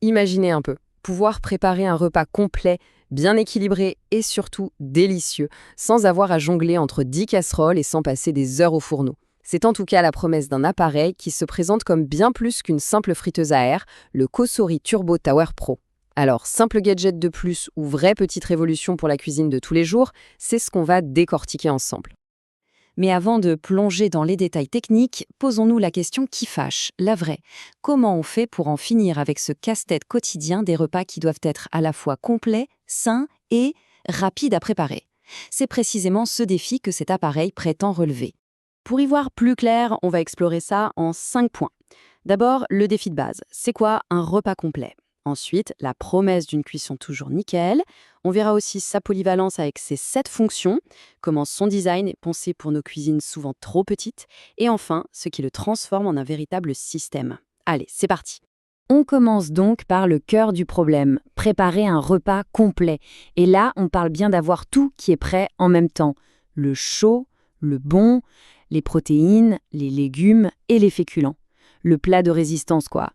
Imaginez un peu, pouvoir préparer un repas complet, bien équilibré et surtout délicieux, sans avoir à jongler entre 10 casseroles et sans passer des heures au fourneau. C'est en tout cas la promesse d'un appareil qui se présente comme bien plus qu'une simple friteuse à air, le Cosori Turbo Tower Pro. Alors, simple gadget de plus ou vraie petite révolution pour la cuisine de tous les jours, c'est ce qu'on va décortiquer ensemble. Mais avant de plonger dans les détails techniques, posons-nous la question qui fâche, la vraie. Comment on fait pour en finir avec ce casse-tête quotidien des repas qui doivent être à la fois complets, sains et rapides à préparer? C'est précisément ce défi que cet appareil prétend relever. Pour y voir plus clair, on va explorer ça en 5 points. D'abord, le défi de base. C'est quoi un repas complet? Ensuite, la promesse d'une cuisson toujours nickel. On verra aussi sa polyvalence avec ses 7 fonctions, comment son design est pensé pour nos cuisines souvent trop petites, et enfin, ce qui le transforme en un véritable système. Allez, c'est parti. On commence donc par le cœur du problème, préparer un repas complet. Et là, on parle bien d'avoir tout qui est prêt en même temps. Le chaud, le bon, les protéines, les légumes et les féculents. Le plat de résistance, quoi.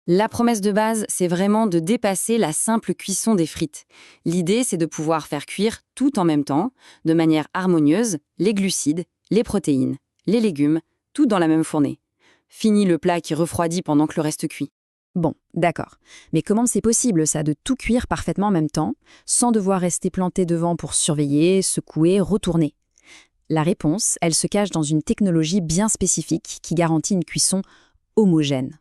La promesse de base, c'est vraiment de dépasser la simple cuisson des frites. L'idée, c'est de pouvoir faire cuire tout en même temps, de manière harmonieuse, les glucides, les protéines, les légumes, tout dans la même fournée. Fini le plat qui refroidit pendant que le reste cuit. Bon, d'accord. Mais comment c'est possible, ça, de tout cuire parfaitement en même temps, sans devoir rester planté devant pour surveiller, secouer, retourner? La réponse, elle se cache dans une technologie bien spécifique qui garantit une cuisson homogène.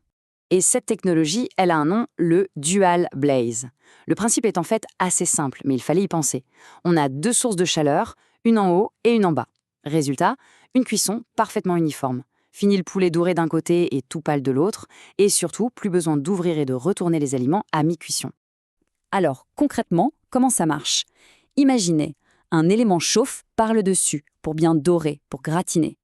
Et cette technologie, elle a un nom, le Dual Blaze. Le principe est en fait assez simple, mais il fallait y penser. On a 2 sources de chaleur, une en haut et une en bas. Résultat, une cuisson parfaitement uniforme. Fini le poulet doré d'un côté et tout pâle de l'autre, et surtout, plus besoin d'ouvrir et de retourner les aliments à mi-cuisson. Alors, concrètement, comment ça marche? Imaginez, un élément chauffe par le dessus, pour bien dorer, pour gratiner.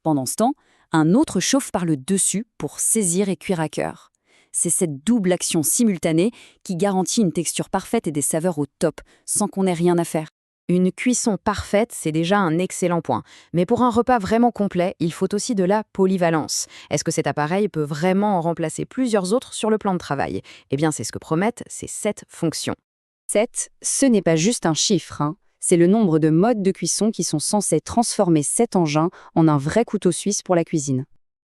Pendant ce temps, un autre chauffe par le dessus pour saisir et cuire à cœur. C'est cette double action simultanée qui garantit une texture parfaite et des saveurs au top, sans qu'on ait rien à faire. Une cuisson parfaite, c'est déjà un excellent point. Mais pour un repas vraiment complet, il faut aussi de la polyvalence. Est-ce que cet appareil peut vraiment en remplacer plusieurs autres sur le plan de travail? Eh bien, c'est ce que promettent ces 7 fonctions. 7, ce n'est pas juste un chiffre, hein. C'est le nombre de modes de cuisson qui sont censés transformer cet engin en un vrai couteau suisse pour la cuisine.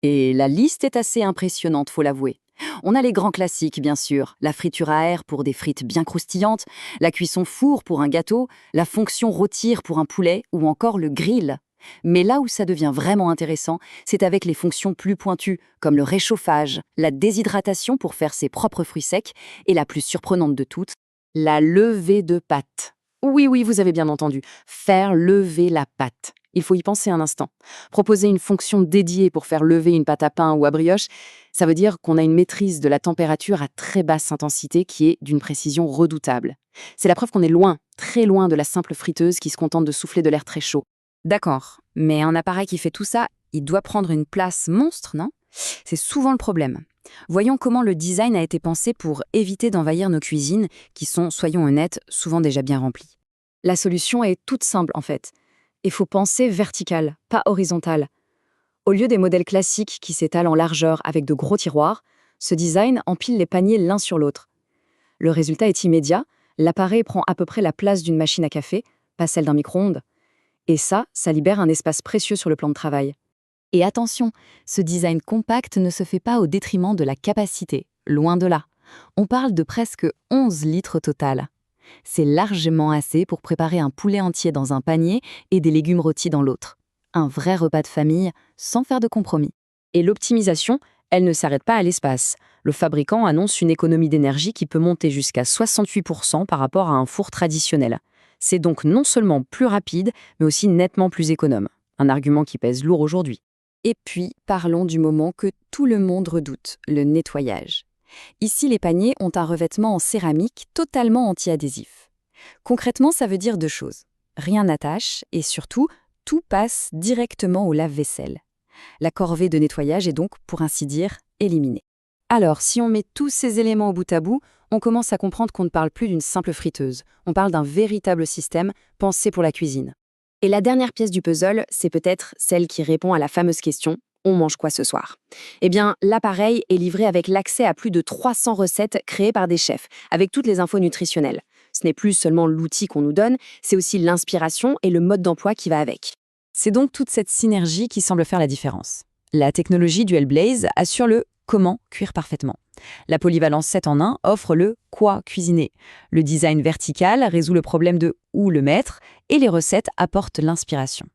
Et la liste est assez impressionnante, faut l'avouer. On a les grands classiques, bien sûr, la friture à air pour des frites bien croustillantes, la cuisson four pour un gâteau, la fonction rôtir pour un poulet ou encore le grill. Mais là où ça devient vraiment intéressant, c'est avec les fonctions plus pointues, comme le réchauffage, la déshydratation pour faire ses propres fruits secs, et la plus surprenante de toutes, la levée de pâte. Oui, oui, vous avez bien entendu. Faire lever la pâte. Il faut y penser un instant. Proposer une fonction dédiée pour faire lever une pâte à pain ou à brioche, ça veut dire qu'on a une maîtrise de la température à très basse intensité qui est d'une précision redoutable. C'est la preuve qu'on est loin, très loin de la simple friteuse qui se contente de souffler de l'air très chaud. D'accord, mais un appareil qui fait tout ça, il doit prendre une place monstre, non? C'est souvent le problème. Voyons comment le design a été pensé pour éviter d'envahir nos cuisines, qui sont, soyons honnêtes, souvent déjà bien remplies. La solution est toute simple en fait. Il faut penser vertical, pas horizontal. Au lieu des modèles classiques qui s'étalent en largeur avec de gros tiroirs, ce design empile les paniers l'un sur l'autre. Le résultat est immédiat, l'appareil prend à peu près la place d'une machine à café, pas celle d'un micro-ondes. Et ça libère un espace précieux sur le plan de travail. Et attention, ce design compact ne se fait pas au détriment de la capacité, loin de là. On parle de presque 11 litres total. C'est largement assez pour préparer un poulet entier dans un panier et des légumes rôtis dans l'autre. Un vrai repas de famille, sans faire de compromis. Et l'optimisation, elle ne s'arrête pas à l'espace. Le fabricant annonce une économie d'énergie qui peut monter jusqu'à 68% par rapport à un four traditionnel. C'est donc non seulement plus rapide, mais aussi nettement plus économe. Un argument qui pèse lourd aujourd'hui. Et puis, parlons du moment que tout le monde redoute, le nettoyage. Ici, les paniers ont un revêtement en céramique totalement anti-adhésif. Concrètement, ça veut dire 2 choses. Rien n'attache et surtout, tout passe directement au lave-vaisselle. La corvée de nettoyage est donc, pour ainsi dire, éliminée. Alors, si on met tous ces éléments au bout à bout, on commence à comprendre qu'on ne parle plus d'une simple friteuse. On parle d'un véritable système pensé pour la cuisine. Et la dernière pièce du puzzle, c'est peut-être celle qui répond à la fameuse question On mange quoi ce soir? Eh bien, l'appareil est livré avec l'accès à plus de 300 recettes créées par des chefs, avec toutes les infos nutritionnelles. Ce n'est plus seulement l'outil qu'on nous donne, c'est aussi l'inspiration et le mode d'emploi qui va avec. C'est donc toute cette synergie qui semble faire la différence. La technologie Dual Blaze assure le comment cuire parfaitement. La polyvalence 7 en 1 offre le quoi cuisiner. Le design vertical résout le problème de où le mettre et les recettes apportent l'inspiration.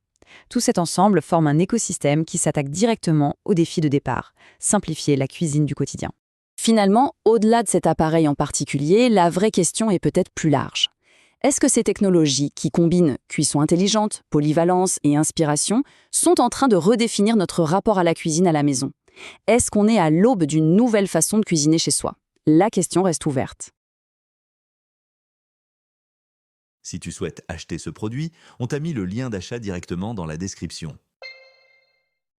Tout cet ensemble forme un écosystème qui s'attaque directement au défi de départ, simplifier la cuisine du quotidien. Finalement, au-delà de cet appareil en particulier, la vraie question est peut-être plus large. Est-ce que ces technologies qui combinent cuisson intelligente, polyvalence et inspiration sont en train de redéfinir notre rapport à la cuisine à la maison? Est-ce qu'on est à l'aube d'une nouvelle façon de cuisiner chez soi? La question reste ouverte. Si tu souhaites acheter ce produit, on t'a mis le lien d'achat directement dans la description.